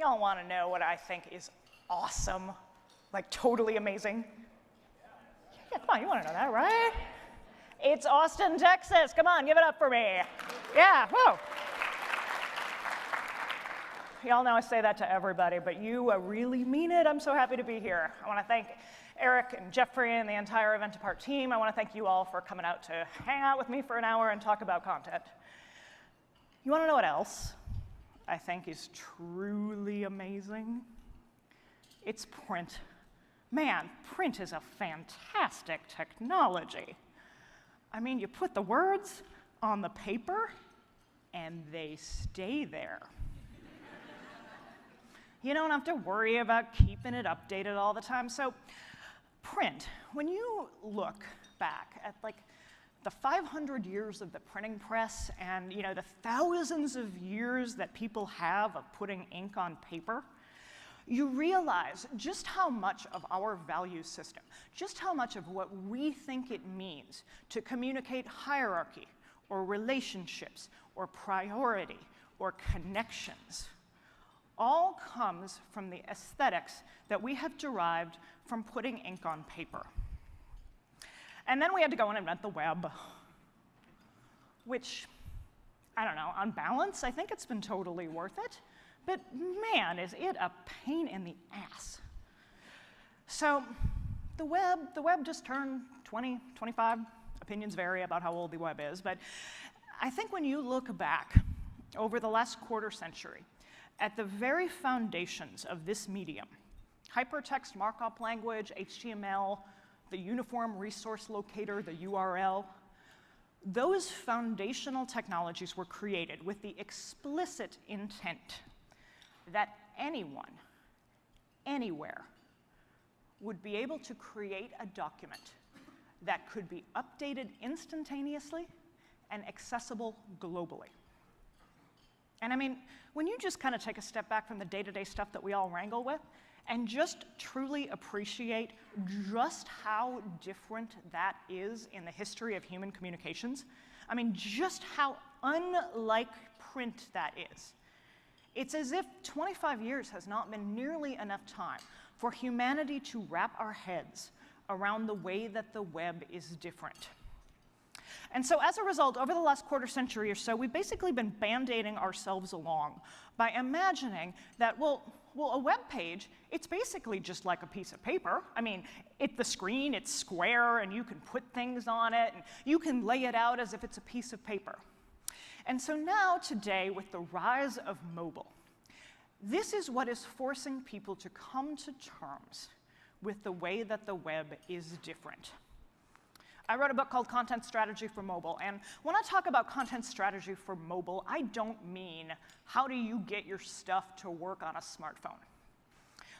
Y'all want to know what I think is awesome? Like totally amazing? Yeah, come on, you want to know that, right? It's Austin, Texas. Come on, give it up for me. Yeah, whoa. Y'all know I say that to everybody, but you really mean it. I'm so happy to be here. I want to thank Eric and Jeffrey and the entire Event Apart team. I want to thank you all for coming out to hang out with me for an hour and talk about content. You want to know what else I think is truly amazing? It's print. Man, print is a fantastic technology. I mean, you put the words on the paper, and they stay there. You don't have to worry about keeping it updated all the time. So print, when you look back at like the 500 years of the printing press and the thousands of years that people have of putting ink on paper, you realize just how much of our value system, just how much of what we think it means to communicate hierarchy or relationships or priority or connections all comes from the aesthetics that we have derived from putting ink on paper. And then we had to go and invent the web, which, I don't know, on balance, I think it's been totally worth it. But man, is it a pain in the ass. So the web just turned 20, 25. Opinions vary about how old the web is. But I think when you look back over the last quarter century at the very foundations of this medium, hypertext markup language, HTML, the uniform resource locator, the URL, those foundational technologies were created with the explicit intent that anyone, anywhere, would be able to create a document that could be updated instantaneously and accessible globally. And I mean, when you just kind of take a step back from the day-to-day stuff that we all wrangle with and just truly appreciate just how different that is in the history of human communications, I mean, just how unlike print that is. It's as if 25 years has not been nearly enough time for humanity to wrap our heads around the way that the web is different. And so as a result, over the last quarter century or so, we've basically been band-aiding ourselves along by imagining that, well, a web page, it's basically just like a piece of paper. I mean, the screen, it's square, and you can put things on it, and you can lay it out as if it's a piece of paper. And so now, today, with the rise of mobile, this is what is forcing people to come to terms with the way that the web is different. I wrote a book called Content Strategy for Mobile, and when I talk about content strategy for mobile, I don't mean how do you get your stuff to work on a smartphone.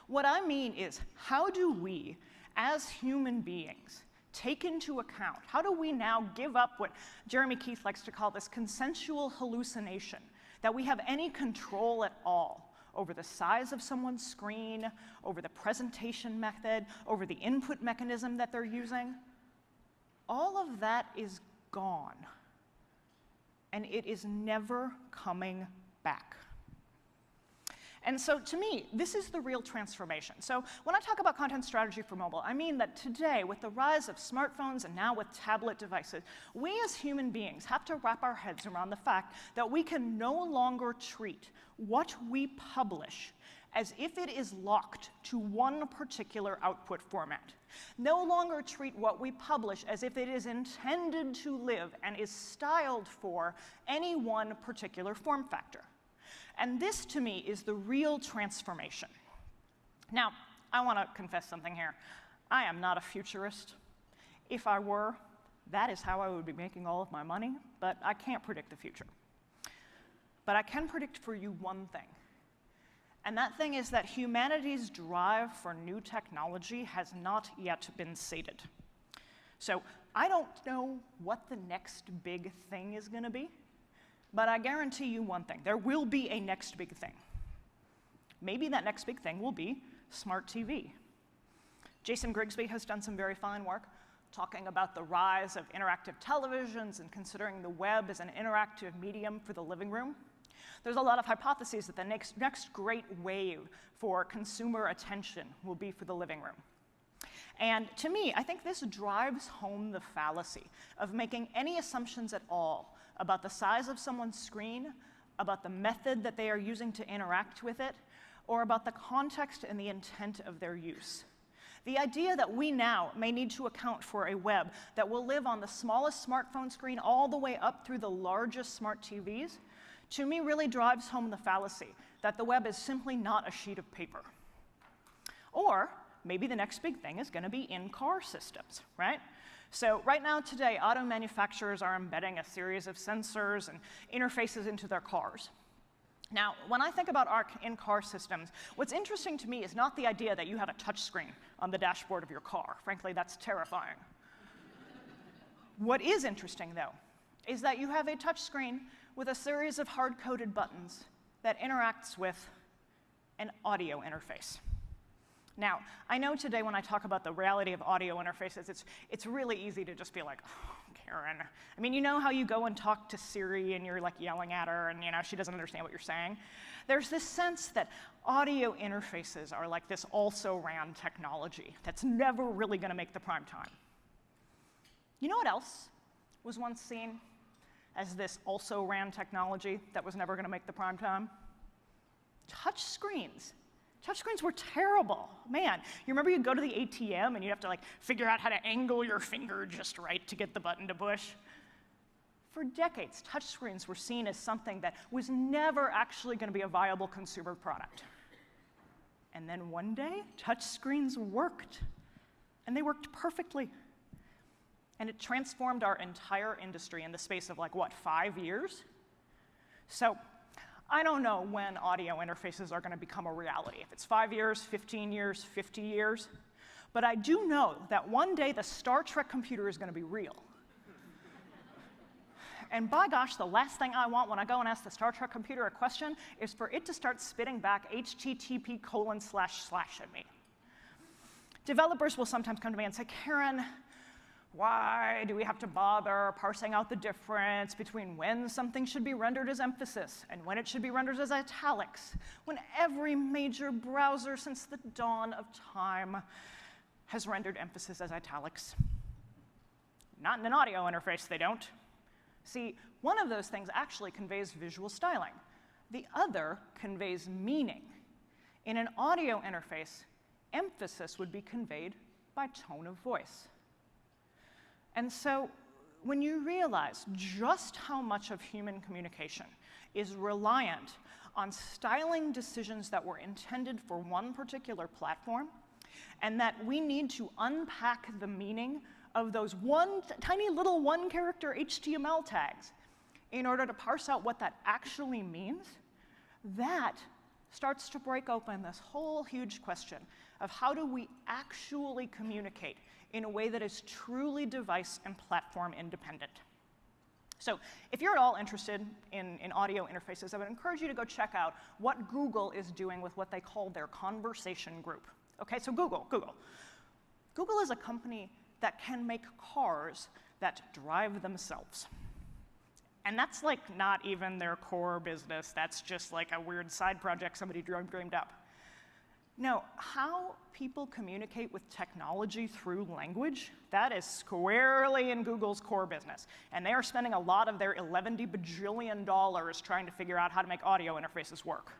What I mean is, how do we, as human beings, take into account, how do we now give up what Jeremy Keith likes to call this consensual hallucination, that we have any control at all over the size of someone's screen, over the presentation method, over the input mechanism that they're using? All of that is gone, and it is never coming back. And so to me, this is the real transformation. So when I talk about content strategy for mobile, I mean that today, with the rise of smartphones and now with tablet devices, we as human beings have to wrap our heads around the fact that we can no longer treat what we publish as if it is locked to one particular output format. No longer treat what we publish as if it is intended to live and is styled for any one particular form factor. And this, to me, is the real transformation. Now, I want to confess something here. I am not a futurist. If I were, that is how I would be making all of my money, but I can't predict the future. But I can predict for you one thing. And that thing is that humanity's drive for new technology has not yet been sated. So I don't know what the next big thing is going to be, but I guarantee you one thing. There will be a next big thing. Maybe that next big thing will be smart TV. Jason Grigsby has done some very fine work talking about the rise of interactive televisions and considering the web as an interactive medium for the living room. There's a lot of hypotheses that the next great wave for consumer attention will be for the living room. And to me, I think this drives home the fallacy of making any assumptions at all about the size of someone's screen, about the method that they are using to interact with it, or about the context and the intent of their use. The idea that we now may need to account for a web that will live on the smallest smartphone screen all the way up through the largest smart TVs, to me really drives home the fallacy that the web is simply not a sheet of paper. Or maybe the next big thing is going to be in-car systems, right? So right now today, auto manufacturers are embedding a series of sensors and interfaces into their cars. Now, when I think about our in-car systems, what's interesting to me is not the idea that you have a touch screen on the dashboard of your car. Frankly, that's terrifying. What is interesting, though, is that you have a touch screen with a series of hard-coded buttons that interacts with an audio interface. Now, I know today when I talk about the reality of audio interfaces, it's really easy to just be like, oh, Karen. I mean, you know how you go and talk to Siri and you're like yelling at her and she doesn't understand what you're saying? There's this sense that audio interfaces are like this also-ran technology that's never really going to make the prime time. You know what else was once seen as this also-ran technology that was never going to make the prime time? Touch screens. Touchscreens were terrible. Man, you remember you'd go to the ATM and you'd have to figure out how to angle your finger just right to get the button to push? For decades, touchscreens were seen as something that was never actually going to be a viable consumer product. And then one day, touchscreens worked. And they worked perfectly. And it transformed our entire industry in the space of 5 years? So I don't know when audio interfaces are going to become a reality, if it's 5 years, 15 years, 50 years. But I do know that one day the Star Trek computer is going to be real. And by gosh, the last thing I want when I go and ask the Star Trek computer a question is for it to start spitting back HTTP:// at me. Developers will sometimes come to me and say, Karen, why do we have to bother parsing out the difference between when something should be rendered as emphasis and when it should be rendered as italics, when every major browser since the dawn of time has rendered emphasis as italics? Not in an audio interface, they don't. See, one of those things actually conveys visual styling. The other conveys meaning. In an audio interface, emphasis would be conveyed by tone of voice. And so when you realize just how much of human communication is reliant on styling decisions that were intended for one particular platform, and that we need to unpack the meaning of those tiny little one-character HTML tags in order to parse out what that actually means, that starts to break open this whole huge question of how do we actually communicate in a way that is truly device and platform independent. So if you're at all interested in audio interfaces, I would encourage you to go check out what Google is doing with what they call their conversation group. Okay, so Google is a company that can make cars that drive themselves. And that's not even their core business. That's just a weird side project somebody dreamed up. No, how people communicate with technology through language, that is squarely in Google's core business. And they are spending a lot of their $11 bajillion trying to figure out how to make audio interfaces work.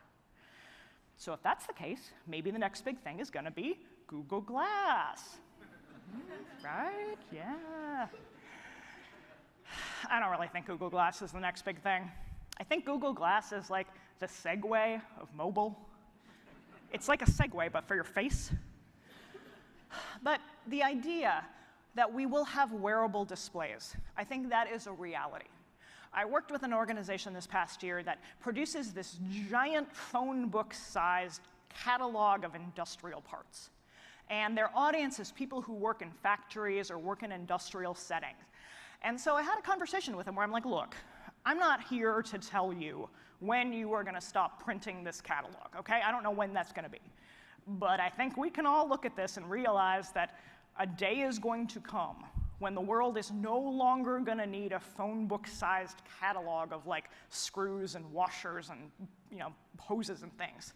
So if that's the case, maybe the next big thing is going to be Google Glass. Right? Yeah. I don't really think Google Glass is the next big thing. I think Google Glass is the Segway of mobile. It's like a Segway, but for your face. But the idea that we will have wearable displays, I think that is a reality. I worked with an organization this past year that produces this giant phone book-sized catalog of industrial parts. And their audience is people who work in factories or work in industrial settings. And so I had a conversation with them where I'm like, look, I'm not here to tell you when you are going to stop printing this catalog, okay? I don't know when that's going to be. But I think we can all look at this and realize that a day is going to come when the world is no longer going to need a phone book-sized catalog of like screws and washers and hoses and things.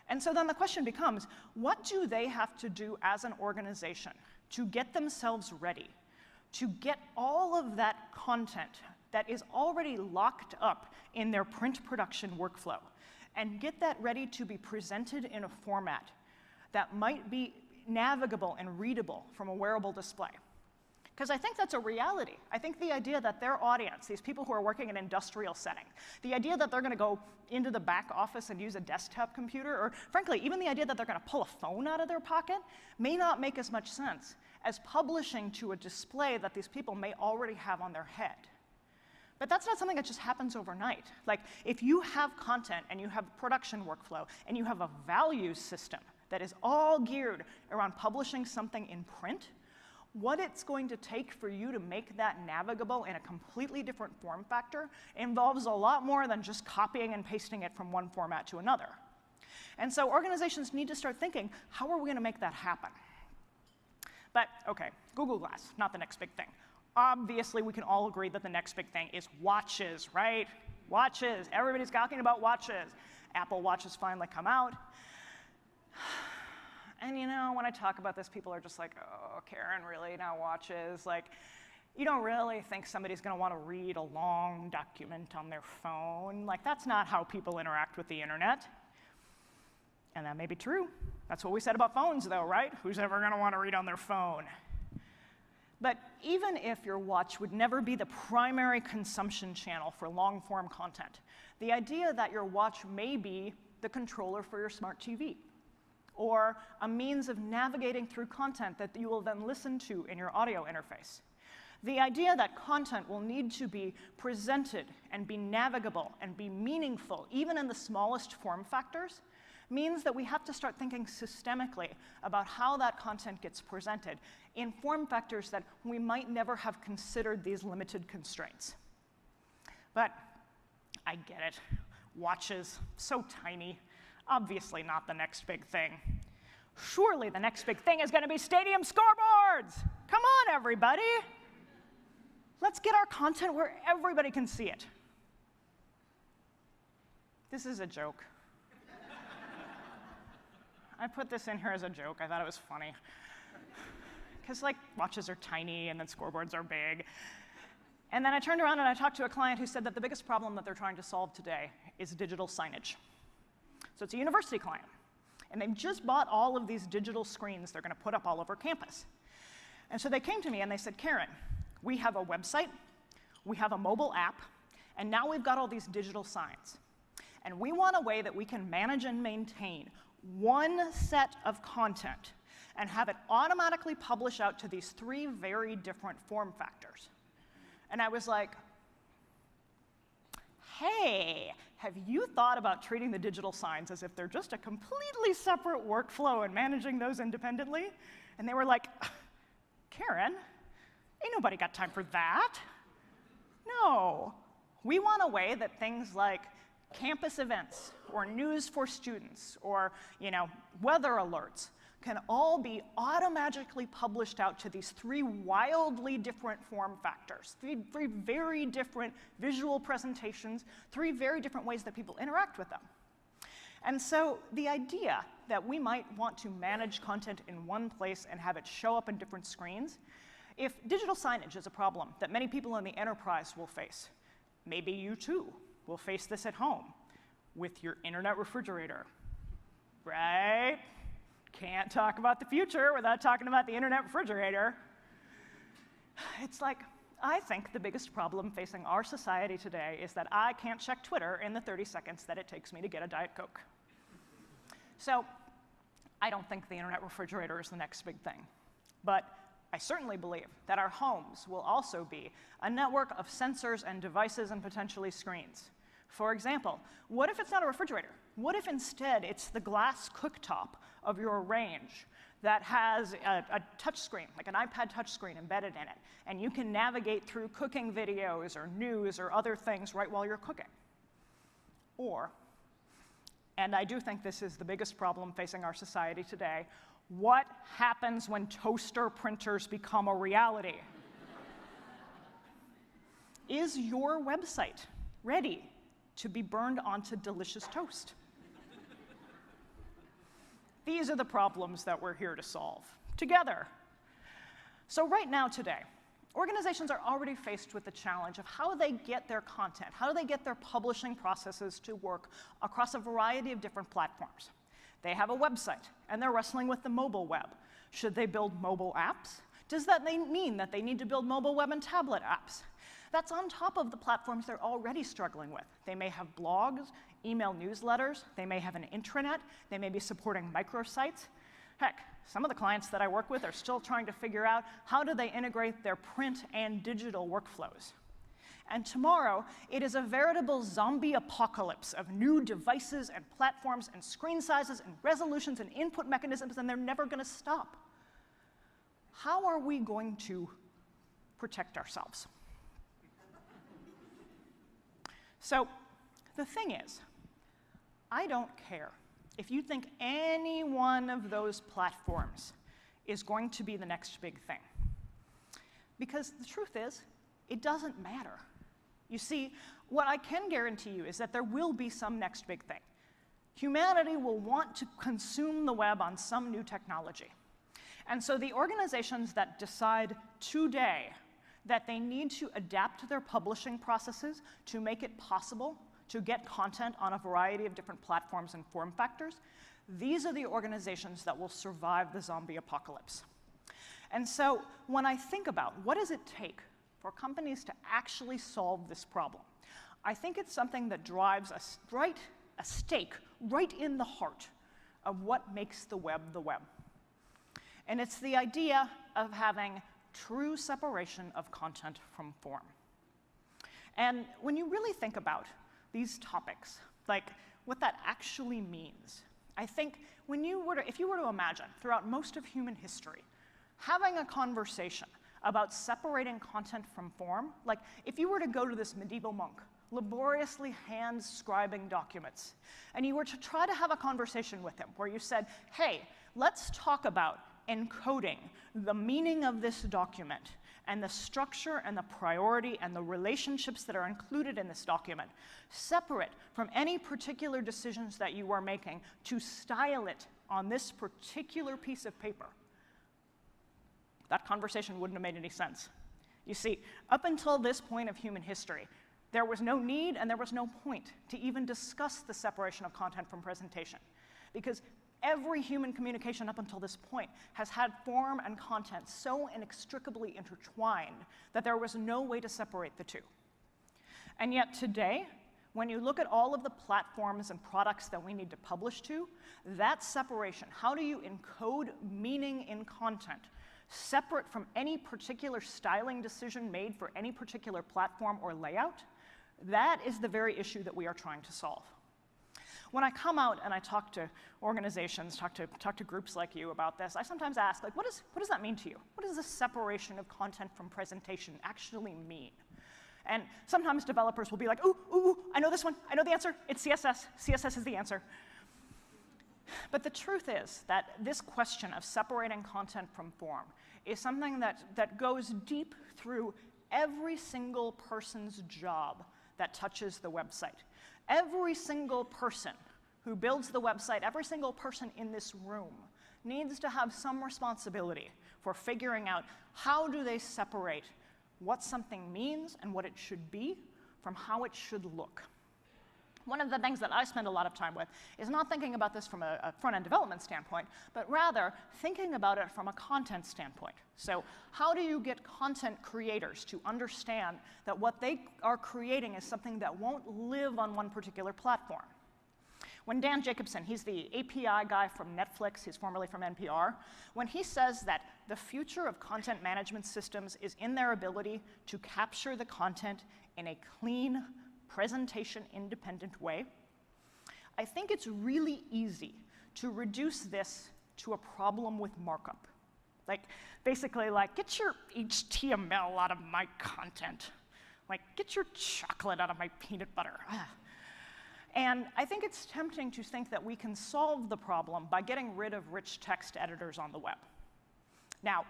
And so then the question becomes, what do they have to do as an organization to get themselves ready, to get all of that content that is already locked up in their print production workflow, and get that ready to be presented in a format that might be navigable and readable from a wearable display? Because I think that's a reality. I think the idea that their audience, these people who are working in an industrial setting, the idea that they're going to go into the back office and use a desktop computer, or frankly, even the idea that they're going to pull a phone out of their pocket, may not make as much sense as publishing to a display that these people may already have on their head. But that's not something that just happens overnight. Like, if you have content and you have production workflow and you have a values system that is all geared around publishing something in print, what it's going to take for you to make that navigable in a completely different form factor involves a lot more than just copying and pasting it from one format to another. And so organizations need to start thinking, how are we going to make that happen? But OK, Google Glass, not the next big thing. Obviously, we can all agree that the next big thing is watches, right? Watches. Everybody's talking about watches. Apple Watches finally come out. And when I talk about this, people are just like, oh, Karen, really, now watches? Like, you don't really think somebody's going to want to read a long document on their phone? Like, that's not how people interact with the internet. And that may be true. That's what we said about phones, though, right? Who's ever going to want to read on their phone? But even if your watch would never be the primary consumption channel for long-form content, the idea that your watch may be the controller for your smart TV, or a means of navigating through content that you will then listen to in your audio interface. The idea that content will need to be presented and be navigable and be meaningful, even in the smallest form factors, means that we have to start thinking systemically about how that content gets presented in form factors that we might never have considered these limited constraints. But I get it. Watches, so tiny. Obviously not the next big thing. Surely the next big thing is going to be stadium scoreboards. Come on, everybody. Let's get our content where everybody can see it. This is a joke. I put this in here as a joke. I thought it was funny. Because, like, watches are tiny and then scoreboards are big. And then I turned around and I talked to a client who said that the biggest problem that they're trying to solve today is digital signage. So it's a university client. And they've just bought all of these digital screens they're going to put up all over campus. And so they came to me and they said, Karen, we have a website, we have a mobile app, and now we've got all these digital signs. And we want a way that we can manage and maintain one set of content and have it automatically publish out to these 3 very different form factors. And I was like, hey, have you thought about treating the digital signs as if they're just a completely separate workflow and managing those independently? And they were like, Karen, ain't nobody got time for that. No. We want a way that things like campus events or news for students or weather alerts can all be automatically published out to these 3 wildly different form factors, 3 very different visual presentations, 3 very different ways that people interact with them. And so the idea that we might want to manage content in one place and have it show up in different screens, if digital signage is a problem that many people in the enterprise will face, maybe you too will face this at home with your internet refrigerator, right? Can't talk about the future without talking about the internet refrigerator. It's like, I think the biggest problem facing our society today is that I can't check Twitter in the 30 seconds that it takes me to get a Diet Coke. So I don't think the internet refrigerator is the next big thing. But I certainly believe that our homes will also be a network of sensors and devices and potentially screens. For example, what if it's not a refrigerator? What if instead it's the glass cooktop of your range that has a touch screen, like an iPad touch screen embedded in it, and you can navigate through cooking videos or news or other things right while you're cooking? Or, and I do think this is the biggest problem facing our society today, what happens when toaster printers become a reality? Is your website ready to be burned onto delicious toast? These are the problems that we're here to solve together. So right now, today, organizations are already faced with the challenge of how they get their content, how do they get their publishing processes to work across a variety of different platforms. They have a website, and they're wrestling with the mobile web. Should they build mobile apps? Does that mean that they need to build mobile web and tablet apps? That's on top of the platforms they're already struggling with. They may have blogs, email newsletters, they may have an intranet, they may be supporting microsites. Heck, some of the clients that I work with are still trying to figure out how do they integrate their print and digital workflows. And tomorrow, it is a veritable zombie apocalypse of new devices and platforms and screen sizes and resolutions and input mechanisms, and they're never going to stop. How are we going to protect ourselves? So the thing is, I don't care if you think any one of those platforms is going to be the next big thing. Because the truth is, it doesn't matter. You see, what I can guarantee you is that there will be some next big thing. Humanity will want to consume the web on some new technology. And so the organizations that decide today that they need to adapt their publishing processes to make it possible to get content on a variety of different platforms and form factors, these are the organizations that will survive the zombie apocalypse. And so when I think about what does it take for companies to actually solve this problem, I think it's something that drives a stake right in the heart of what makes the web the web. And it's the idea of having true separation of content from form. And when you really think about these topics, like what that actually means, I think if you were to imagine throughout most of human history, having a conversation about separating content from form, like if you were to go to this medieval monk, laboriously hand-scribing documents, and you were to try to have a conversation with him where you said, hey, let's talk about encoding the meaning of this document and the structure and the priority and the relationships that are included in this document, separate from any particular decisions that you are making to style it on this particular piece of paper. That conversation wouldn't have made any sense. You see, up until this point of human history, there was no need and there was no point to even discuss the separation of content from presentation, because every human communication up until this point has had form and content so inextricably intertwined that there was no way to separate the two. And yet today, when you look at all of the platforms and products that we need to publish to, that separation, how do you encode meaning in content, separate from any particular styling decision made for any particular platform or layout, that is the very issue that we are trying to solve. When I come out and I talk to organizations, talk to groups like you about this, I sometimes ask, like, what does that mean to you? What does the separation of content from presentation actually mean? And sometimes developers will be like, ooh, I know this one, I know the answer, it's CSS. CSS is the answer. But the truth is that this question of separating content from form is something that goes deep through every single person's job that touches the website. Every single person who builds the website, every single person in this room needs to have some responsibility for figuring out how do they separate what something means and what it should be from how it should look. One of the things that I spend a lot of time with is not thinking about this from a front-end development standpoint, but rather thinking about it from a content standpoint. So how do you get content creators to understand that what they are creating is something that won't live on one particular platform? When Dan Jacobson, he's the API guy from Netflix, he's formerly from NPR, when he says that the future of content management systems is in their ability to capture the content in a clean, presentation-independent way, I think it's really easy to reduce this to a problem with markup. Basically, get your HTML out of my content. Get your chocolate out of my peanut butter. And I think it's tempting to think that we can solve the problem by getting rid of rich text editors on the web. Now,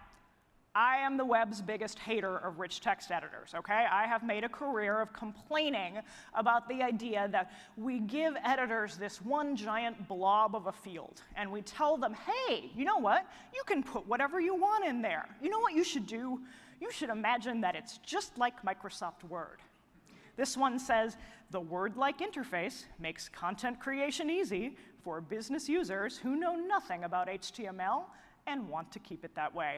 I am the web's biggest hater of rich text editors, okay? I have made a career of complaining about the idea that we give editors this one giant blob of a field, and we tell them, hey, you know what? You can put whatever you want in there. You know what you should do? You should imagine that it's just like Microsoft Word. This one says, the Word-like interface makes content creation easy for business users who know nothing about HTML and want to keep it that way.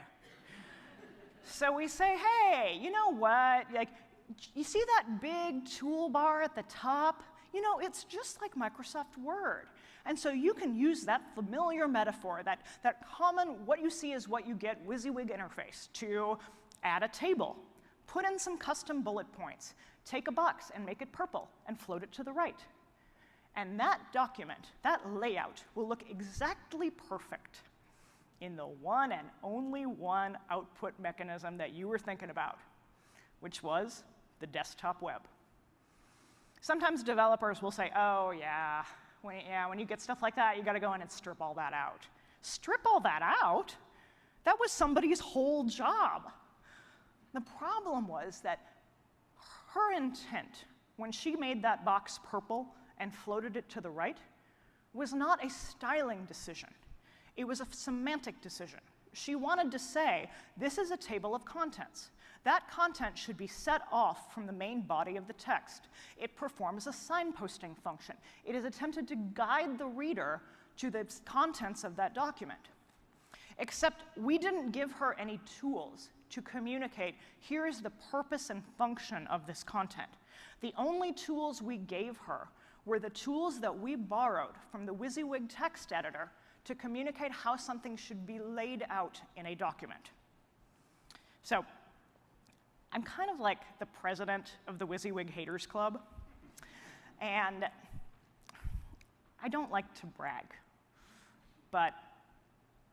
So we say, hey, you know what? Like, you see that big toolbar at the top? You know, it's just like Microsoft Word. And so you can use that familiar metaphor, that common what you see is what you get WYSIWYG interface to add a table, put in some custom bullet points, take a box and make it purple and float it to the right. And that document, that layout, will look exactly perfect in the one and only one output mechanism that you were thinking about, which was the desktop web. Sometimes developers will say, oh, yeah, when you get stuff like that, you got to go in and strip all that out. Strip all that out? That was somebody's whole job. The problem was that her intent, when she made that box purple and floated it to the right, was not a styling decision. It was a semantic decision. She wanted to say, this is a table of contents. That content should be set off from the main body of the text. It performs a signposting function. It is attempted to guide the reader to the contents of that document. Except we didn't give her any tools to communicate, here is the purpose and function of this content. The only tools we gave her were the tools that we borrowed from the WYSIWYG text editor to communicate how something should be laid out in a document. So I'm kind of like the president of the WYSIWYG Haters Club, and I don't like to brag, but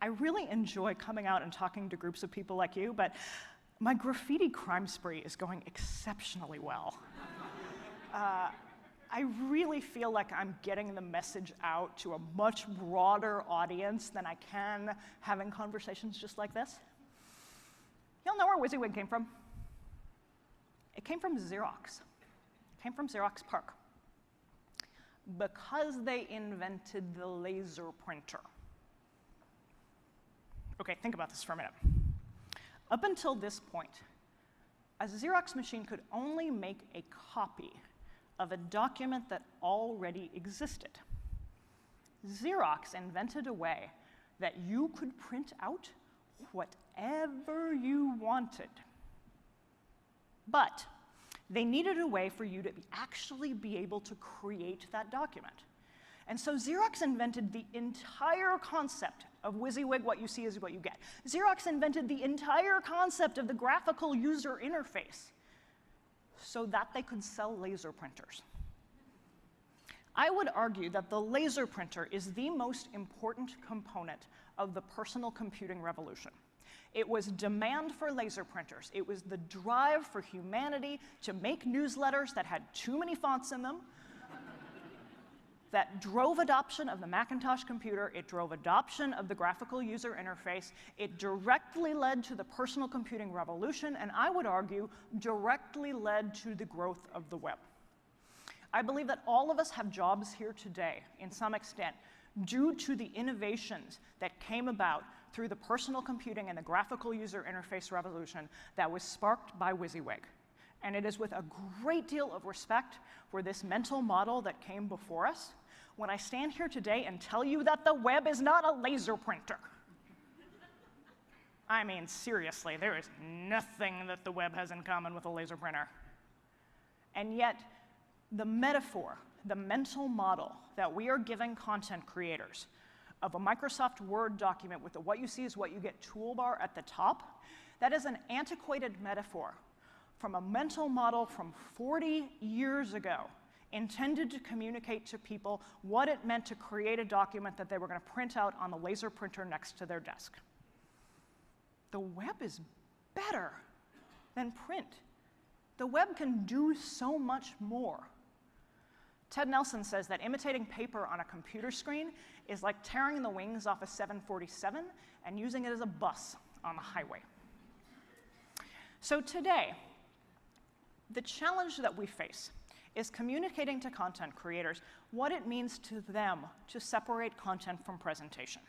I really enjoy coming out and talking to groups of people like you, but my graffiti crime spree is going exceptionally well. I really feel like I'm getting the message out to a much broader audience than I can having conversations just like this. Y'all know where WYSIWYG came from? It came from Xerox. It came from Xerox PARC. Because they invented the laser printer. Okay, think about this for a minute. Up until this point, a Xerox machine could only make a copy of a document that already existed. Xerox invented a way that you could print out whatever you wanted. But they needed a way for you to actually be able to create that document. And so Xerox invented the entire concept of WYSIWYG, what you see is what you get. Xerox invented the entire concept of the graphical user interface so that they could sell laser printers. I would argue that the laser printer is the most important component of the personal computing revolution. It was demand for laser printers. It was the drive for humanity to make newsletters that had too many fonts in them, that drove adoption of the Macintosh computer. It drove adoption of the graphical user interface. It directly led to the personal computing revolution, and I would argue directly led to the growth of the web. I believe that all of us have jobs here today, in some extent, due to the innovations that came about through the personal computing and the graphical user interface revolution that was sparked by WYSIWYG. And it is with a great deal of respect for this mental model that came before us when I stand here today and tell you that the web is not a laser printer. I mean, seriously, there is nothing that the web has in common with a laser printer. And yet, the metaphor, the mental model that we are giving content creators of a Microsoft Word document with the what you see is what you get toolbar at the top, that is an antiquated metaphor from a mental model from 40 years ago intended to communicate to people what it meant to create a document that they were going to print out on the laser printer next to their desk. The web is better than print. The web can do so much more. Ted Nelson says that imitating paper on a computer screen is like tearing the wings off a 747 and using it as a bus on the highway. So today, the challenge that we face is communicating to content creators what it means to them to separate content from presentation.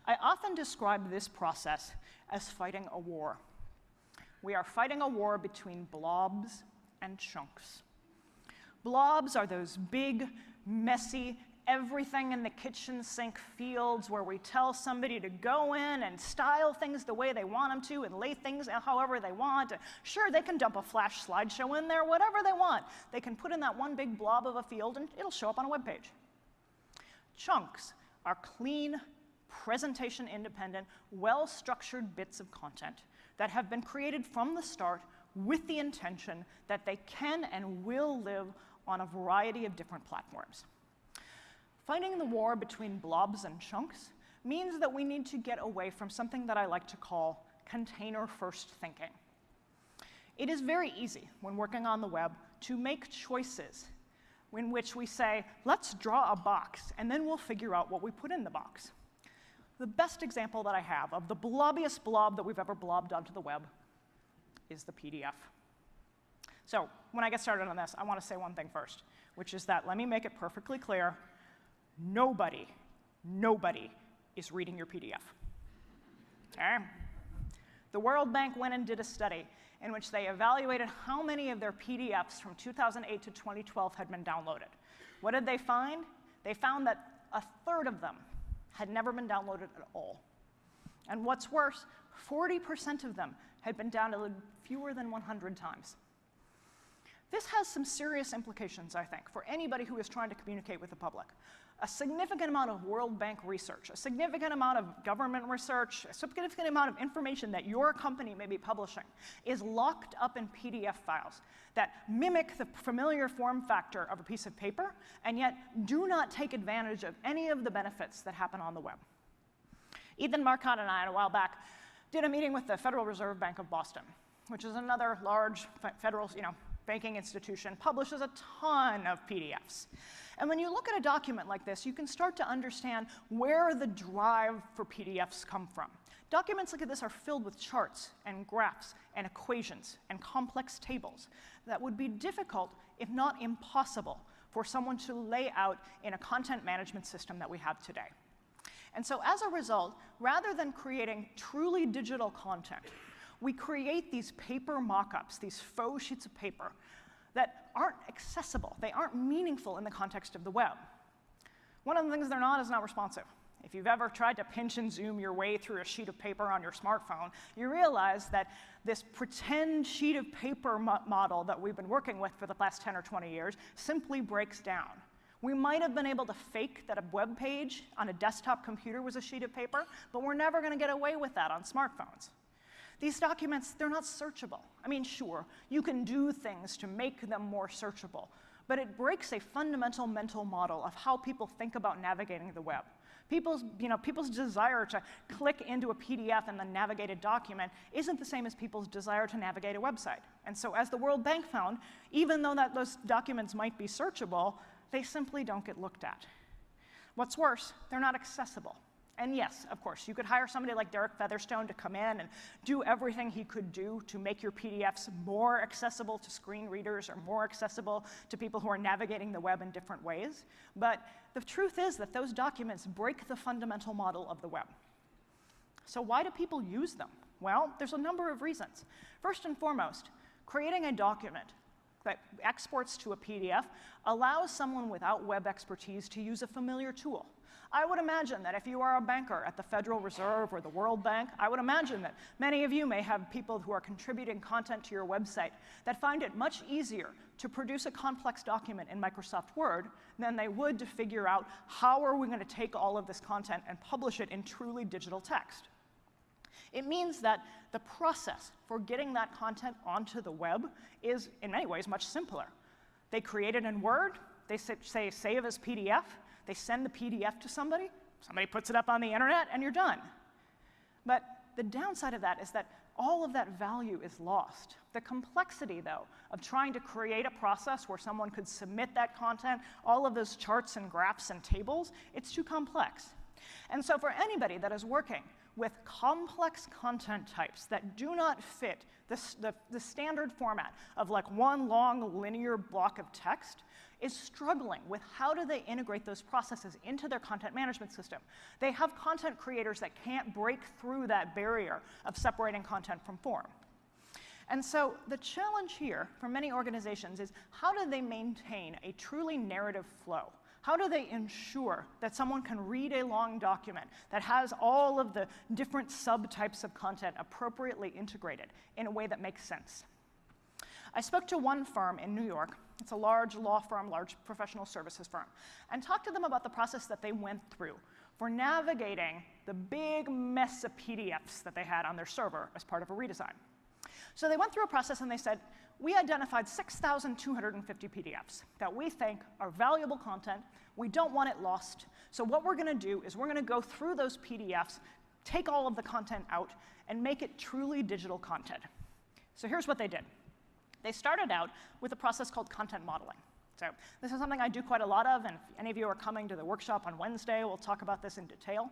I often describe this process as fighting a war. We are fighting a war between blobs and chunks. Blobs are those big, messy, everything in the kitchen sink fields where we tell somebody to go in and style things the way they want them to and lay things however they want. Sure, they can dump a flash slideshow in there, whatever they want. They can put in that one big blob of a field and it'll show up on a web page. Chunks are clean, presentation-independent, well-structured bits of content that have been created from the start with the intention that they can and will live on a variety of different platforms. Fighting the war between blobs and chunks means that we need to get away from something that I like to call container-first thinking. It is very easy when working on the web to make choices in which we say, let's draw a box, and then we'll figure out what we put in the box. The best example that I have of the blobbiest blob that we've ever blobbed onto the web is the PDF. So when I get started on this, I want to say one thing first, which is that let me make it perfectly clear, nobody is reading your PDF. Okay? The World Bank went and did a study in which they evaluated how many of their PDFs from 2008 to 2012 had been downloaded. What did they find? They found that a third of them had never been downloaded at all. And what's worse, 40% of them had been downloaded fewer than 100 times. This has some serious implications, I think, for anybody who is trying to communicate with the public. A significant amount of World Bank research, a significant amount of government research, a significant amount of information that your company may be publishing is locked up in PDF files that mimic the familiar form factor of a piece of paper and yet do not take advantage of any of the benefits that happen on the web. Ethan Marcotte and I, a while back, did a meeting with the Federal Reserve Bank of Boston, which is another large federal banking institution, publishes a ton of PDFs. And when you look at a document like this, you can start to understand where the drive for PDFs come from. Documents like this are filled with charts and graphs and equations and complex tables that would be difficult, if not impossible, for someone to lay out in a content management system that we have today. And so as a result, rather than creating truly digital content, we create these paper mock-ups, these faux sheets of paper that aren't accessible. They aren't meaningful in the context of the web. One of the things they're not is not responsive. If you've ever tried to pinch and zoom your way through a sheet of paper on your smartphone, you realize that this pretend sheet of paper model that we've been working with for the last 10 or 20 years simply breaks down. We might have been able to fake that a web page on a desktop computer was a sheet of paper, but we're never going to get away with that on smartphones. These documents, they're not searchable. I mean, sure, you can do things to make them more searchable, but it breaks a fundamental mental model of how people think about navigating the web. People's desire to click into a PDF and then navigate a document isn't the same as people's desire to navigate a website. And so as the World Bank found, even though those documents might be searchable, they simply don't get looked at. What's worse, they're not accessible. And yes, of course, you could hire somebody like Derek Featherstone to come in and do everything he could do to make your PDFs more accessible to screen readers or more accessible to people who are navigating the web in different ways. But the truth is that those documents break the fundamental model of the web. So why do people use them? Well, there's a number of reasons. First and foremost, creating a document that exports to a PDF allows someone without web expertise to use a familiar tool. I would imagine that if you are a banker at the Federal Reserve or the World Bank, I would imagine that many of you may have people who are contributing content to your website that find it much easier to produce a complex document in Microsoft Word than they would to figure out how are we going to take all of this content and publish it in truly digital text. It means that the process for getting that content onto the web is, in many ways, much simpler. They create it in Word, they say save as PDF, they send the PDF to somebody puts it up on the internet, and you're done. But the downside of that is that all of that value is lost. The complexity, though, of trying to create a process where someone could submit that content, all of those charts and graphs and tables, it's too complex. And so for anybody that is working with complex content types that do not fit the standard format of like one long linear block of text is struggling with how do they integrate those processes into their content management system. They have content creators that can't break through that barrier of separating content from form. And so the challenge here for many organizations is how do they maintain a truly narrative flow? How do they ensure that someone can read a long document that has all of the different subtypes of content appropriately integrated in a way that makes sense? I spoke to one firm in New York. It's a large law firm, large professional services firm, and talked to them about the process that they went through for navigating the big mess of PDFs that they had on their server as part of a redesign. So they went through a process and they said, we identified 6,250 PDFs that we think are valuable content. We don't want it lost. So what we're going to do is we're going to go through those PDFs, take all of the content out, and make it truly digital content. So here's what they did. They started out with a process called content modeling. So this is something I do quite a lot of, and if any of you are coming to the workshop on Wednesday, we'll talk about this in detail.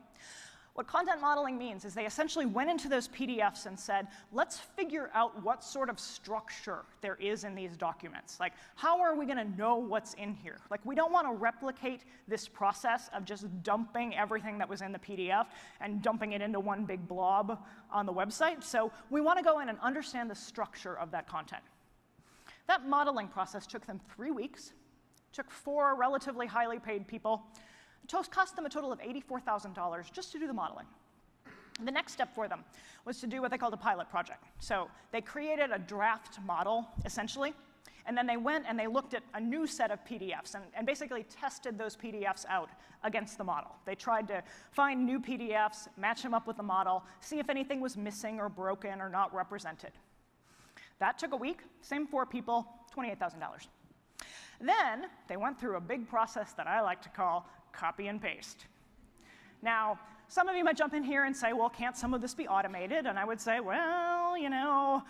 What content modeling means is they essentially went into those PDFs and said, let's figure out what sort of structure there is in these documents. Like, how are we going to know what's in here? Like, we don't want to replicate this process of just dumping everything that was in the PDF and dumping it into one big blob on the website. So we want to go in and understand the structure of that content. That modeling process took them 3 weeks, took 4 relatively highly paid people. It cost them a total of $84,000 just to do the modeling. The next step for them was to do what they called a pilot project. So they created a draft model, essentially, and then they went and they looked at a new set of PDFs and basically tested those PDFs out against the model. They tried to find new PDFs, match them up with the model, see if anything was missing or broken or not represented. That took a week, same 4 people, $28,000. Then they went through a big process that I like to call copy and paste. Now, some of you might jump in here and say, well, can't some of this be automated? And I would say, well, you know,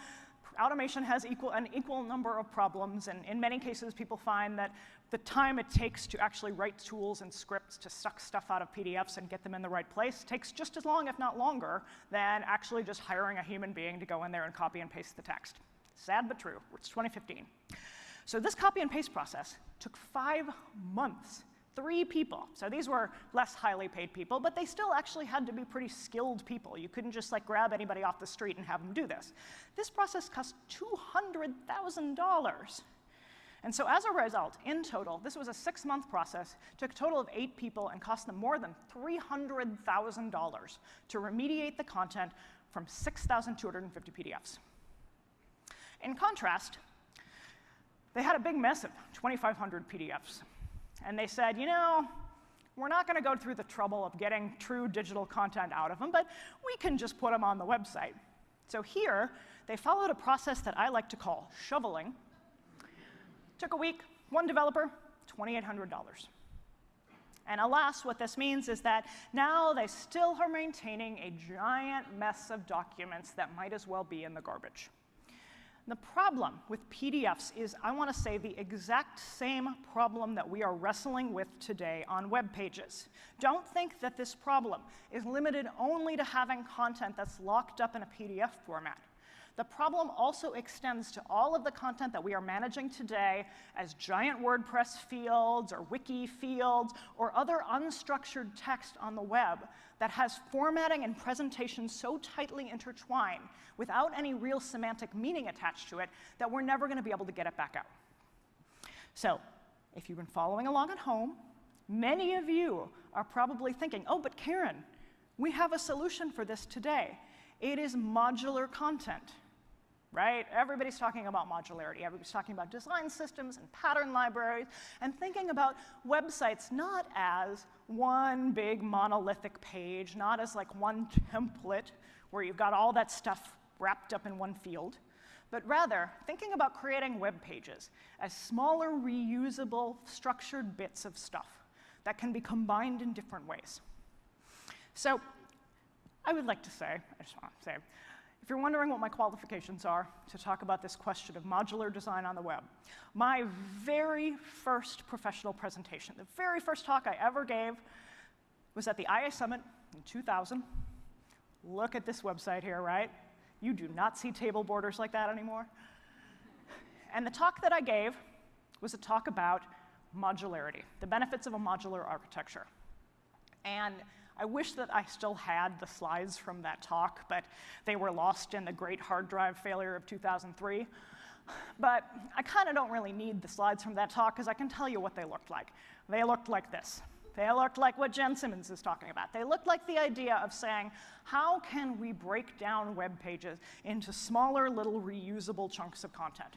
automation has an equal number of problems, and in many cases, people find that the time it takes to actually write tools and scripts to suck stuff out of PDFs and get them in the right place takes just as long, if not longer, than actually just hiring a human being to go in there and copy and paste the text. Sad but true. It's 2015. So this copy and paste process took 5 months. 3 people. So these were less highly paid people, but they still actually had to be pretty skilled people. You couldn't just like grab anybody off the street and have them do this. This process cost $200,000. And so as a result, in total, this was a 6-month process, took a total of 8 people and cost them more than $300,000 to remediate the content from 6,250 PDFs. In contrast, they had a big mess of 2,500 PDFs. And they said, you know, we're not going to go through the trouble of getting true digital content out of them, but we can just put them on the website. So here, they followed a process that I like to call shoveling. Took a week, 1 developer, $2,800. And alas, what this means is that now they still are maintaining a giant mess of documents that might as well be in the garbage. The problem with PDFs is, I want to say, the exact same problem that we are wrestling with today on web pages. Don't think that this problem is limited only to having content that's locked up in a PDF format. The problem also extends to all of the content that we are managing today as giant WordPress fields or wiki fields or other unstructured text on the web that has formatting and presentation so tightly intertwined without any real semantic meaning attached to it that we're never going to be able to get it back out. So if you've been following along at home, many of you are probably thinking, oh, but Karen, we have a solution for this today. It is modular content. Right? Everybody's talking about modularity. Everybody's talking about design systems and pattern libraries and thinking about websites not as one big monolithic page, not as like one template where you've got all that stuff wrapped up in one field, but rather thinking about creating web pages as smaller, reusable, structured bits of stuff that can be combined in different ways. So I would like to say, I just want to say, if you're wondering what my qualifications are to talk about this question of modular design on the web, my very first professional presentation, the very first talk I ever gave was at the IA Summit in 2000, look at this website here, right? You do not see table borders like that anymore. And the talk that I gave was a talk about modularity, the benefits of a modular architecture. And I wish that I still had the slides from that talk, but they were lost in the great hard drive failure of 2003. But I kind of don't really need the slides from that talk, because I can tell you what they looked like. They looked like this. They looked like what Jen Simmons is talking about. They looked like the idea of saying, how can we break down web pages into smaller, little, reusable chunks of content?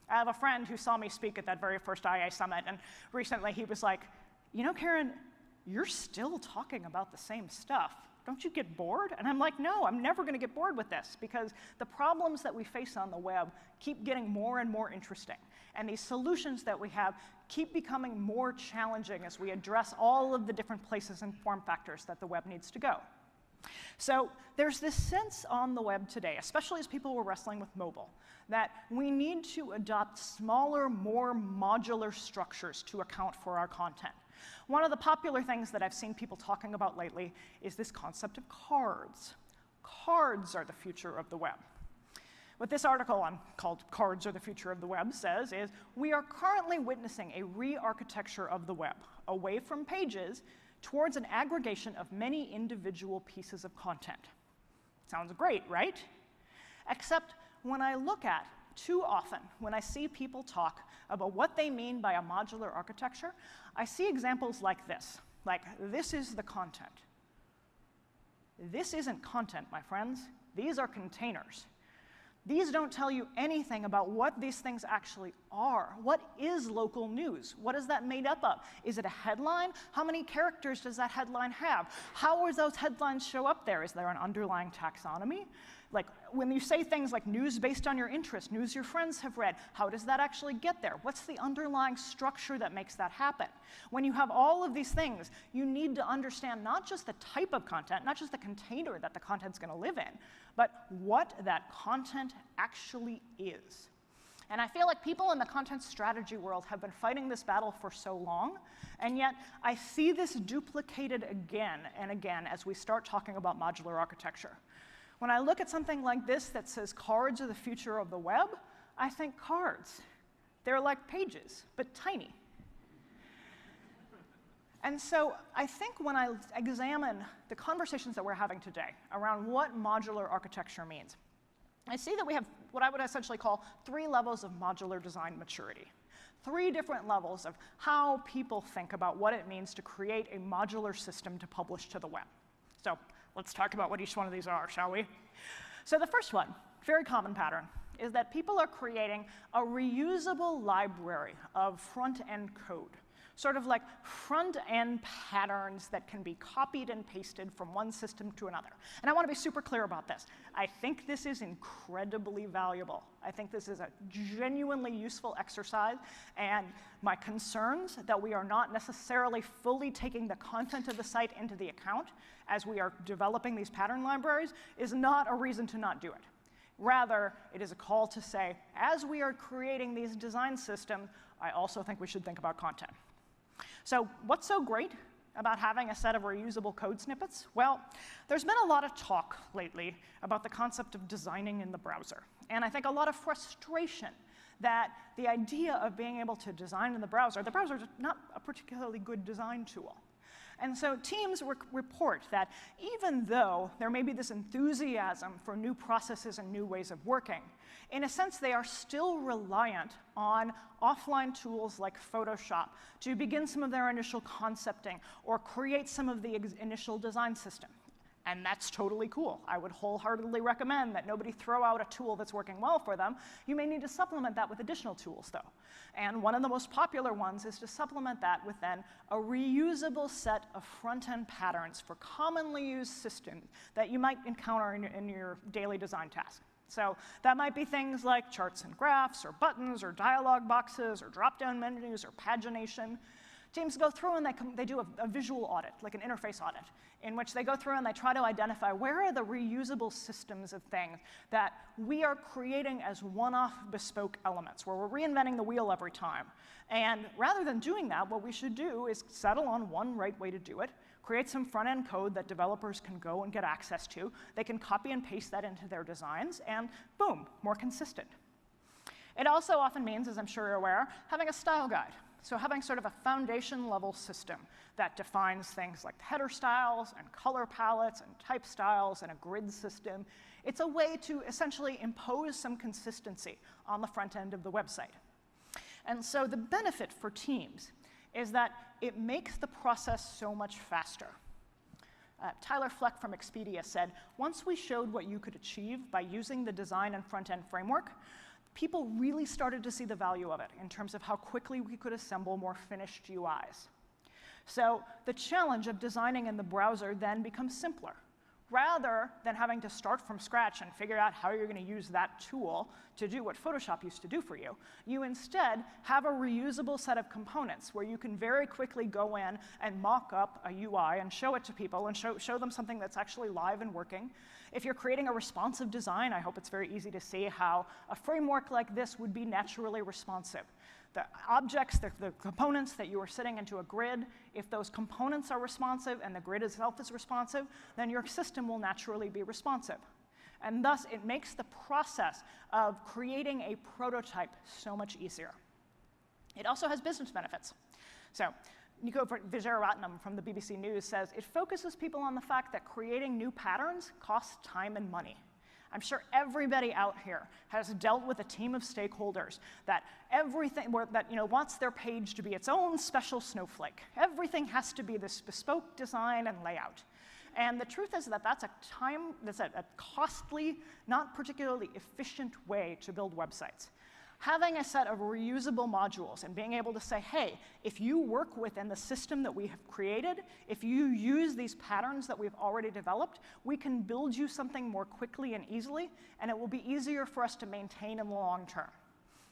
I have a friend who saw me speak at that very first IA Summit, and recently he was like, you know, Karen, you're still talking about the same stuff. Don't you get bored? And I'm like, no, I'm never going to get bored with this, because the problems that we face on the web keep getting more and more interesting. And these solutions that we have keep becoming more challenging as we address all of the different places and form factors that the web needs to go. So there's this sense on the web today, especially as people were wrestling with mobile, that we need to adopt smaller, more modular structures to account for our content. One of the popular things that I've seen people talking about lately is this concept of cards. Cards are the future of the web. What this article called Cards Are the Future of the Web says is, we are currently witnessing a re-architecture of the web, away from pages towards an aggregation of many individual pieces of content. Sounds great, right? Except when I look at, too often, when I see people talk about what they mean by a modular architecture, I see examples like this. Like, this is the content. This isn't content, my friends. These are containers. These don't tell you anything about what these things actually are. What is local news? What is that made up of? Is it a headline? How many characters does that headline have? How do those headlines show up there? Is there an underlying taxonomy? Like, when you say things like news based on your interest, news your friends have read, how does that actually get there? What's the underlying structure that makes that happen? When you have all of these things, you need to understand not just the type of content, not just the container that the content's going to live in, but what that content actually is. And I feel like people in the content strategy world have been fighting this battle for so long, and yet I see this duplicated again and again as we start talking about modular architecture. When I look at something like this that says cards are the future of the web, I think cards. They're like pages, but tiny. And so I think when I examine the conversations that we're having today around what modular architecture means, I see that we have what I would essentially call 3 levels of modular design maturity. 3 different levels of how people think about what it means to create a modular system to publish to the web. So let's talk about what each one of these are, shall we? So the first one, very common pattern, is that people are creating a reusable library of front-end code, sort of like front-end patterns that can be copied and pasted from one system to another. And I want to be super clear about this. I think this is incredibly valuable. I think this is a genuinely useful exercise, and my concerns that we are not necessarily fully taking the content of the site into the account as we are developing these pattern libraries is not a reason to not do it. Rather, it is a call to say, as we are creating these design systems, I also think we should think about content. So what's so great about having a set of reusable code snippets? Well, there's been a lot of talk lately about the concept of designing in the browser. And I think a lot of frustration that the idea of being able to design in the browser is not a particularly good design tool. And so teams report that even though there may be this enthusiasm for new processes and new ways of working, in a sense they are still reliant on offline tools like Photoshop to begin some of their initial concepting or create some of the initial design system. And that's totally cool. I would wholeheartedly recommend that nobody throw out a tool that's working well for them. You may need to supplement that with additional tools, though. And one of the most popular ones is to supplement that with then a reusable set of front-end patterns for commonly used systems that you might encounter in your daily design task. So that might be things like charts and graphs, or buttons, or dialog boxes, or drop-down menus, or pagination. Teams go through and they do a visual audit, like an interface audit, in which they go through and they try to identify where are the reusable systems of things that we are creating as one-off bespoke elements, where we're reinventing the wheel every time. And rather than doing that, what we should do is settle on one right way to do it, create some front-end code that developers can go and get access to. They can copy and paste that into their designs, and boom, more consistent. It also often means, as I'm sure you're aware, having a style guide. So having sort of a foundation level system that defines things like header styles and color palettes and type styles and a grid system. It's a way to essentially impose some consistency on the front end of the website. And so the benefit for teams is that it makes the process so much faster. Tyler Fleck from Expedia said, once we showed what you could achieve by using the design and front-end framework, people really started to see the value of it in terms of how quickly we could assemble more finished UIs. So the challenge of designing in the browser then becomes simpler. Rather than having to start from scratch and figure out how you're going to use that tool to do what Photoshop used to do for you, you instead have a reusable set of components where you can very quickly go in and mock up a UI and show it to people and show them something that's actually live and working. If you're creating a responsive design, I hope it's very easy to see how a framework like this would be naturally responsive. The objects, the components that you are sitting into a grid, if those components are responsive and the grid itself is responsive, then your system will naturally be responsive. And thus, it makes the process of creating a prototype so much easier. It also has business benefits. So Nico Vijayaratnam from the BBC News says, it focuses people on the fact that creating new patterns costs time and money. I'm sure everybody out here has dealt with a team of stakeholders that wants their page to be its own special snowflake. Everything has to be this bespoke design and layout. And the truth is that that's a costly, not particularly efficient way to build websites. Having a set of reusable modules and being able to say, hey, if you work within the system that we have created, if you use these patterns that we've already developed, we can build you something more quickly and easily, and it will be easier for us to maintain in the long term.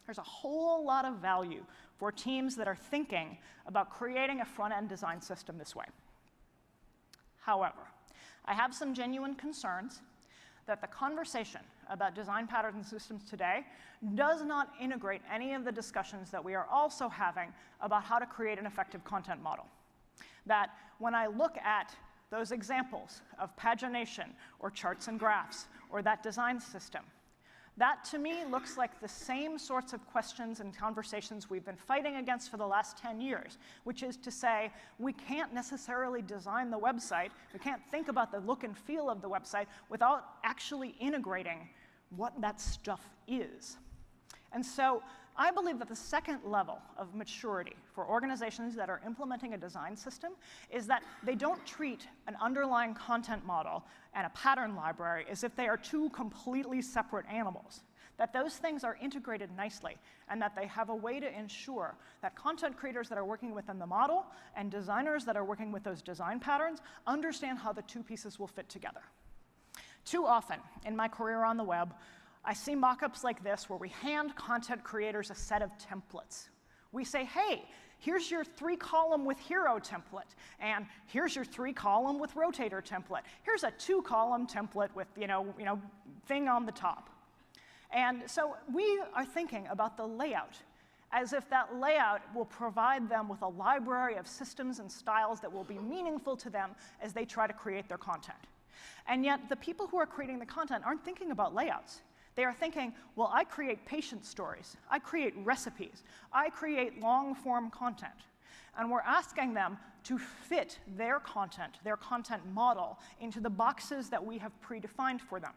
There's a whole lot of value for teams that are thinking about creating a front-end design system this way. However, I have some genuine concerns that the conversation about design patterns and systems today does not integrate any of the discussions that we are also having about how to create an effective content model. That when I look at those examples of pagination or charts and graphs or that design system, that to me looks like the same sorts of questions and conversations we've been fighting against for the last 10 years, which is to say we can't necessarily design the website, we can't think about the look and feel of the website without actually integrating what that stuff is. And so I believe that the second level of maturity for organizations that are implementing a design system is that they don't treat an underlying content model and a pattern library as if they are two completely separate animals. That those things are integrated nicely, and that they have a way to ensure that content creators that are working within the model and designers that are working with those design patterns understand how the two pieces will fit together. Too often in my career on the web, I see mock-ups like this where we hand content creators a set of templates. We say, hey, here's your 3-column with hero template, and here's your 3-column with rotator template. Here's a 2-column template with thing on the top. And so we are thinking about the layout as if that layout will provide them with a library of systems and styles that will be meaningful to them as they try to create their content. And yet the people who are creating the content aren't thinking about layouts. They are thinking, well, I create patient stories, I create recipes, I create long-form content. And we're asking them to fit their content model, into the boxes that we have predefined for them.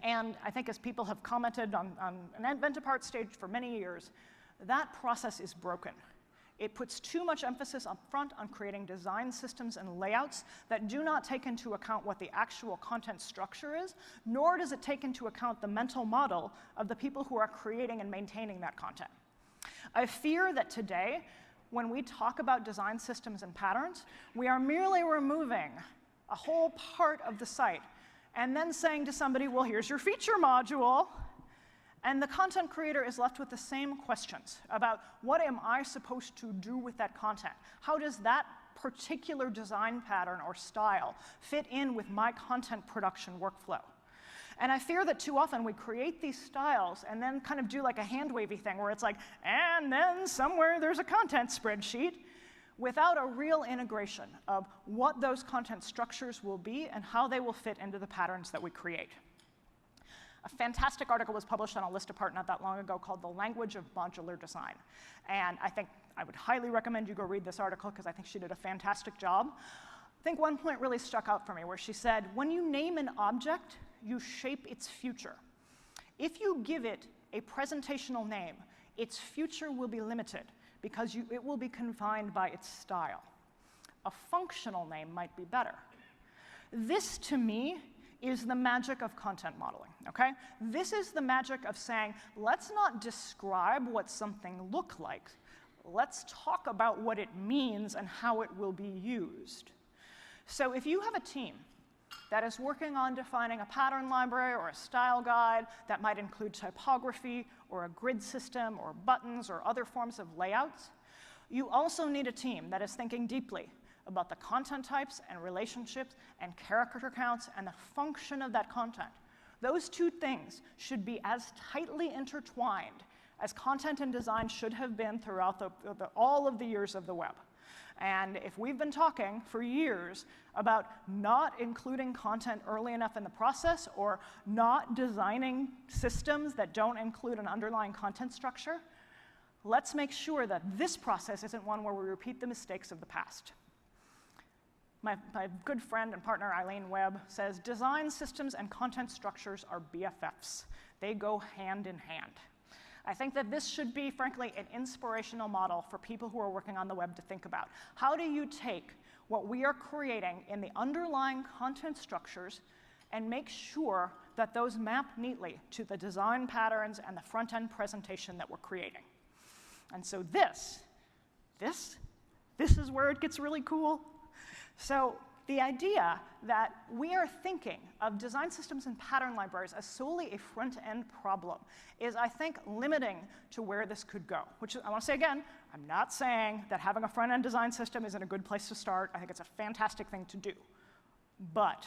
And I think as people have commented on an Event-Apart stage for many years, that process is broken. It puts too much emphasis up front on creating design systems and layouts that do not take into account what the actual content structure is, nor does it take into account the mental model of the people who are creating and maintaining that content. I fear that today, when we talk about design systems and patterns, we are merely removing a whole part of the site and then saying to somebody, well, here's your feature module. And the content creator is left with the same questions about what am I supposed to do with that content? How does that particular design pattern or style fit in with my content production workflow? And I fear that too often we create these styles and then kind of do like a hand-wavy thing where it's like, and then somewhere there's a content spreadsheet, without a real integration of what those content structures will be and how they will fit into the patterns that we create. A fantastic article was published on a Listapart not that long ago called The Language of Modular Design. And I think I would highly recommend you go read this article because I think she did a fantastic job. I think one point really stuck out for me where she said, when you name an object, you shape its future. If you give it a presentational name, its future will be limited because it will be confined by its style. A functional name might be better. This, to me, is the magic of content modeling, okay? This is the magic of saying, let's not describe what something looks like. Let's talk about what it means and how it will be used. So if you have a team that is working on defining a pattern library or a style guide that might include typography or a grid system or buttons or other forms of layouts, you also need a team that is thinking deeply about the content types and relationships and character counts and the function of that content. Those two things should be as tightly intertwined as content and design should have been throughout all of the years of the web. And if we've been talking for years about not including content early enough in the process or not designing systems that don't include an underlying content structure, let's make sure that this process isn't one where we repeat the mistakes of the past. My good friend and partner, Eileen Webb, says design systems and content structures are BFFs. They go hand in hand. I think that this should be, frankly, an inspirational model for people who are working on the web to think about. How do you take what we are creating in the underlying content structures and make sure that those map neatly to the design patterns and the front-end presentation that we're creating? And so this is where it gets really cool. So the idea that we are thinking of design systems and pattern libraries as solely a front-end problem is, I think, limiting to where this could go. Which I want to say again, I'm not saying that having a front-end design system isn't a good place to start. I think it's a fantastic thing to do. But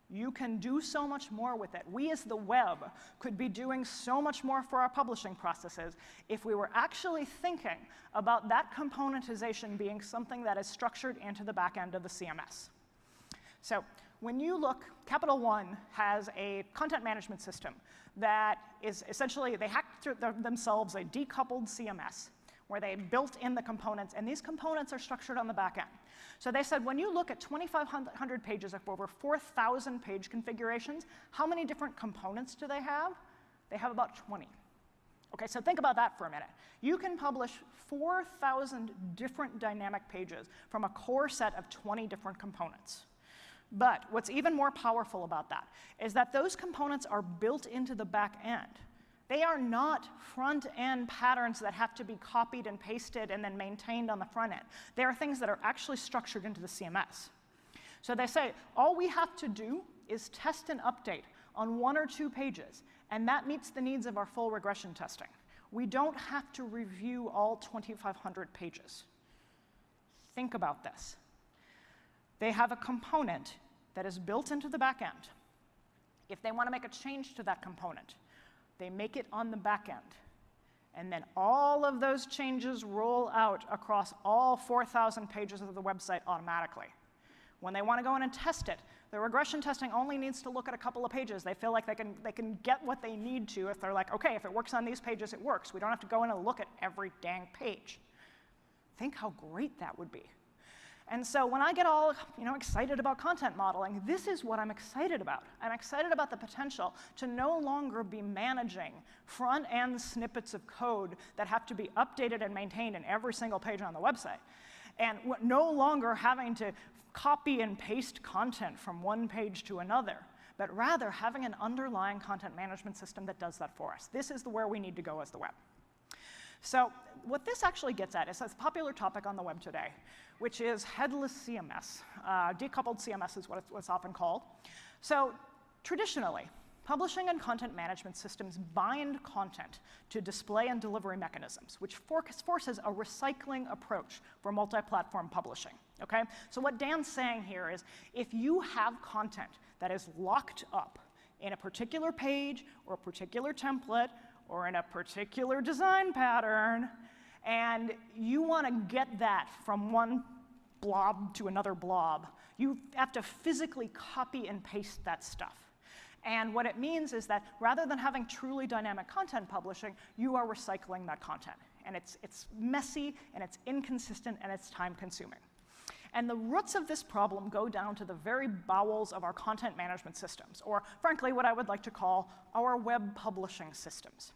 you can do so much more with it. We as the web could be doing so much more for our publishing processes if we were actually thinking about that componentization being something that is structured into the back end of the CMS. So when you look, Capital One has a content management system that is essentially, they hacked themselves a decoupled CMS where they built in the components, and these components are structured on the back end. So they said, when you look at 2,500 pages of over 4,000 page configurations, how many different components do they have? They have about 20. Okay, so think about that for a minute. You can publish 4,000 different dynamic pages from a core set of 20 different components. But what's even more powerful about that is that those components are built into the back end. They are not front-end patterns that have to be copied and pasted and then maintained on the front end. They are things that are actually structured into the CMS. So they say, all we have to do is test and update on 1 or 2 pages, and that meets the needs of our full regression testing. We don't have to review all 2,500 pages. Think about this. They have a component that is built into the back end. If they want to make a change to that component, they make it on the back end. And then all of those changes roll out across all 4,000 pages of the website automatically. When they want to go in and test it, the regression testing only needs to look at a couple of pages. They feel like they can get what they need to if they're like, OK, if it works on these pages, it works. We don't have to go in and look at every dang page. Think how great that would be. And so when I get all excited about content modeling, this is what I'm excited about. I'm excited about the potential to no longer be managing front-end snippets of code that have to be updated and maintained in every single page on the website, and no longer having to copy and paste content from one page to another, but rather having an underlying content management system that does that for us. This is where we need to go as the web. So what this actually gets at is a popular topic on the web today, which is headless CMS. Decoupled CMS is what it's often called. So traditionally, publishing and content management systems bind content to display and delivery mechanisms, which forces a recycling approach for multi-platform publishing. Okay? So what Dan's saying here is, if you have content that is locked up in a particular page or a particular template or in a particular design pattern, and you want to get that from one blob to another blob, you have to physically copy and paste that stuff. And what it means is that rather than having truly dynamic content publishing, you are recycling that content. And it's messy, and it's inconsistent, and it's time-consuming. And the roots of this problem go down to the very bowels of our content management systems, or frankly, what I would like to call our web publishing systems.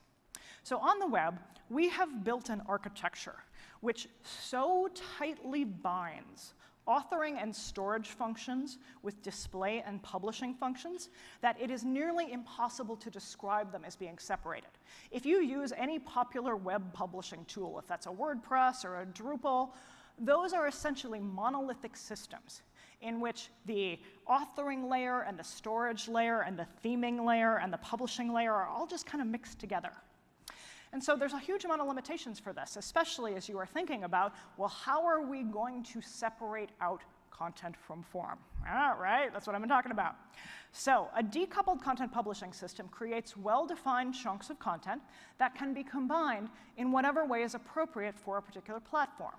So on the web, we have built an architecture which so tightly binds authoring and storage functions with display and publishing functions that it is nearly impossible to describe them as being separated. If you use any popular web publishing tool, if that's a WordPress or a Drupal, those are essentially monolithic systems in which the authoring layer and the storage layer and the theming layer and the publishing layer are all just kind of mixed together. And so there's a huge amount of limitations for this, especially as you are thinking about, well, how are we going to separate out content from form? Right? That's what I've been talking about. So a decoupled content publishing system creates well-defined chunks of content that can be combined in whatever way is appropriate for a particular platform.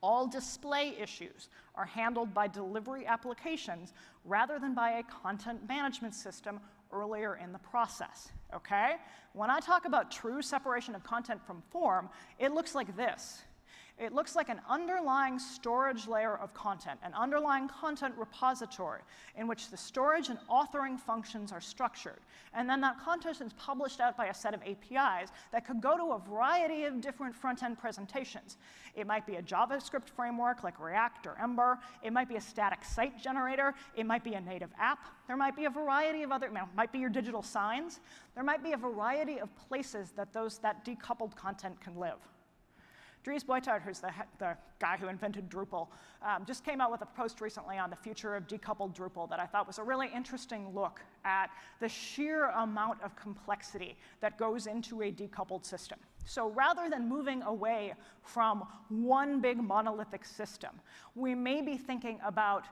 All display issues are handled by delivery applications rather than by a content management system earlier in the process, okay? When I talk about true separation of content from form, it looks like this. It looks like an underlying storage layer of content, an underlying content repository in which the storage and authoring functions are structured. And then that content is published out by a set of APIs that could go to a variety of different front-end presentations. It might be a JavaScript framework like React or Ember. It might be a static site generator. It might be a native app. There might be a variety of other, might be your digital signs. There might be a variety of places that that decoupled content can live. Dries Boytaert, who's the guy who invented Drupal, just came out with a post recently on the future of decoupled Drupal that I thought was a really interesting look at the sheer amount of complexity that goes into a decoupled system. So rather than moving away from one big monolithic system, we may be thinking about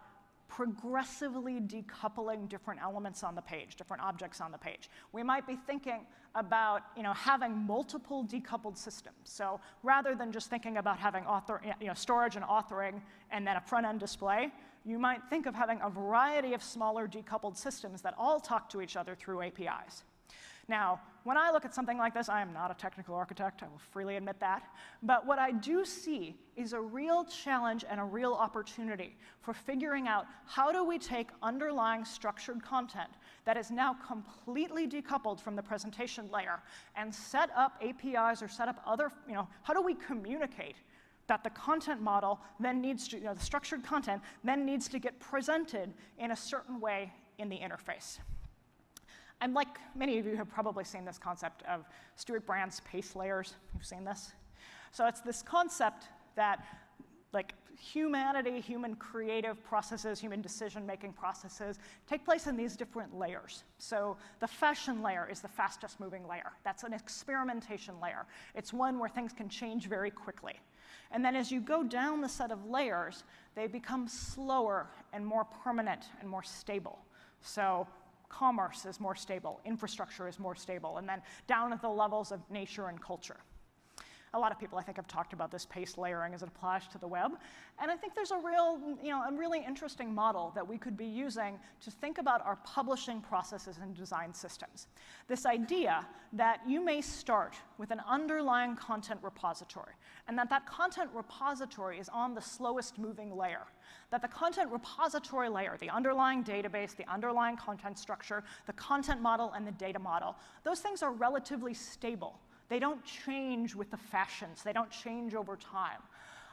progressively decoupling different elements on the page, different objects on the page. We might be thinking about having multiple decoupled systems. So rather than just thinking about having storage and authoring and then a front-end display, you might think of having a variety of smaller decoupled systems that all talk to each other through APIs. Now, when I look at something like this, I am not a technical architect, I will freely admit that, but what I do see is a real challenge and a real opportunity for figuring out how do we take underlying structured content that is now completely decoupled from the presentation layer and set up APIs or set up other, how do we communicate that the content model then needs to, the structured content then needs to get presented in a certain way in the interface. And like many of you have probably seen this concept of Stuart Brand's pace layers. You've seen this? So it's this concept that like humanity, human creative processes, human decision-making processes take place in these different layers. So the fashion layer is the fastest moving layer. That's an experimentation layer. It's one where things can change very quickly. And then as you go down the set of layers, they become slower and more permanent and more stable. So commerce is more stable, infrastructure is more stable, and then down at the levels of nature and culture. A lot of people, I think, have talked about this pace layering as it applies to the web, and I think there's a really interesting model that we could be using to think about our publishing processes and design systems. This idea that you may start with an underlying content repository, and that content repository is on the slowest moving layer. That the content repository layer, the underlying database, the underlying content structure, the content model, and the data model, those things are relatively stable. They don't change with the fashions. They don't change over time.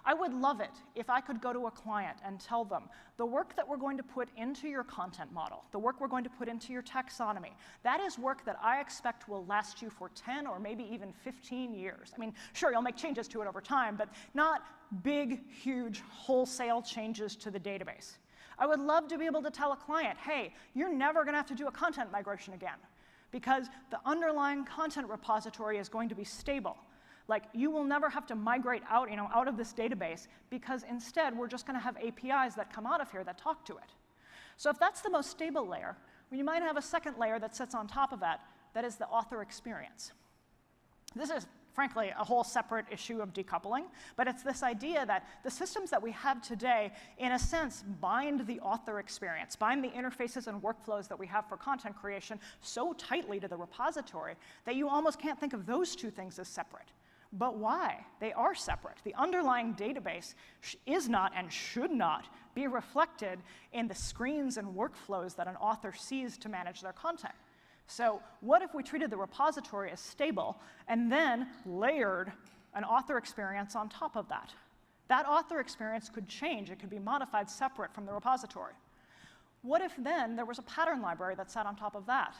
I would love it if I could go to a client and tell them, the work that we're going to put into your content model, the work we're going to put into your taxonomy, that is work that I expect will last you for 10 or maybe even 15 years. I mean, sure, you'll make changes to it over time, but not big, huge, wholesale changes to the database. I would love to be able to tell a client, hey, you're never going to have to do a content migration again, because the underlying content repository is going to be stable. Like, you will never have to migrate out, out of this database, because instead we're just going to have APIs that come out of here that talk to it. So if that's the most stable layer, you might have a second layer that sits on top of that is the author experience. This is frankly, a whole separate issue of decoupling, but it's this idea that the systems that we have today, in a sense, bind the author experience, bind the interfaces and workflows that we have for content creation so tightly to the repository that you almost can't think of those two things as separate. But why? They are separate. The underlying database is not and should not be reflected in the screens and workflows that an author sees to manage their content. So what if we treated the repository as stable and then layered an author experience on top of that? That author experience could change. It could be modified separate from the repository. What if then there was a pattern library that sat on top of that?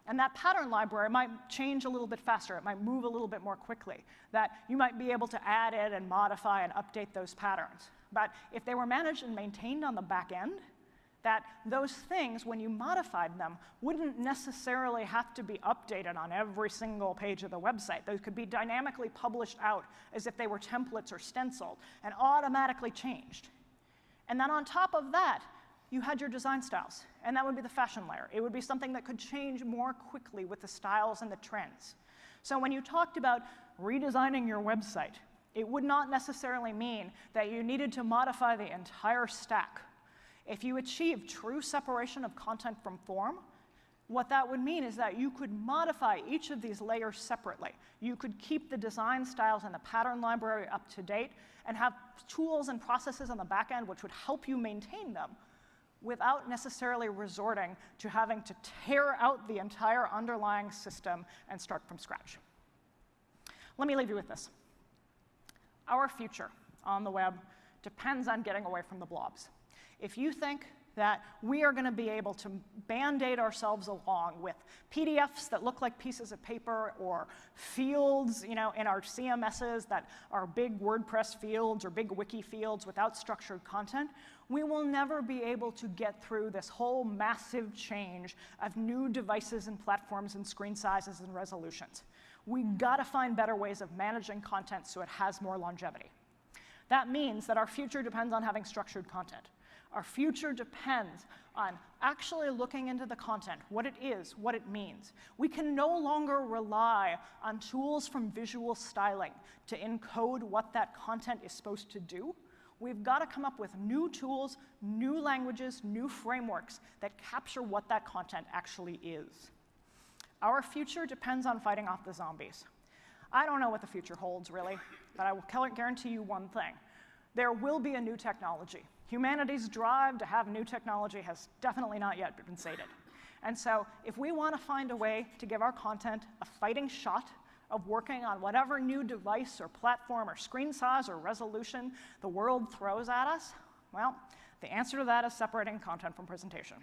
And that pattern library might change a little bit faster. It might move a little bit more quickly. That you might be able to add in and modify and update those patterns. But if they were managed and maintained on the back end, that those things, when you modified them, wouldn't necessarily have to be updated on every single page of the website. Those could be dynamically published out as if they were templates or stenciled and automatically changed. And then on top of that, you had your design styles, and that would be the fashion layer. It would be something that could change more quickly with the styles and the trends. So when you talked about redesigning your website, it would not necessarily mean that you needed to modify the entire stack. If you achieve true separation of content from form, what that would mean is that you could modify each of these layers separately. You could keep the design styles and the pattern library up to date and have tools and processes on the back end which would help you maintain them without necessarily resorting to having to tear out the entire underlying system and start from scratch. Let me leave you with this. Our future on the web depends on getting away from the blobs. If you think that we are going to be able to band-aid ourselves along with PDFs that look like pieces of paper or fields, in our CMSs that are big WordPress fields or big wiki fields without structured content, we will never be able to get through this whole massive change of new devices and platforms and screen sizes and resolutions. We've got to find better ways of managing content so it has more longevity. That means that our future depends on having structured content. Our future depends on actually looking into the content, what it is, what it means. We can no longer rely on tools from visual styling to encode what that content is supposed to do. We've got to come up with new tools, new languages, new frameworks that capture what that content actually is. Our future depends on fighting off the zombies. I don't know what the future holds, really, but I will guarantee you one thing. There will be a new technology. Humanity's drive to have new technology has definitely not yet been sated. And so if we want to find a way to give our content a fighting shot of working on whatever new device or platform or screen size or resolution the world throws at us, well, the answer to that is separating content from presentation.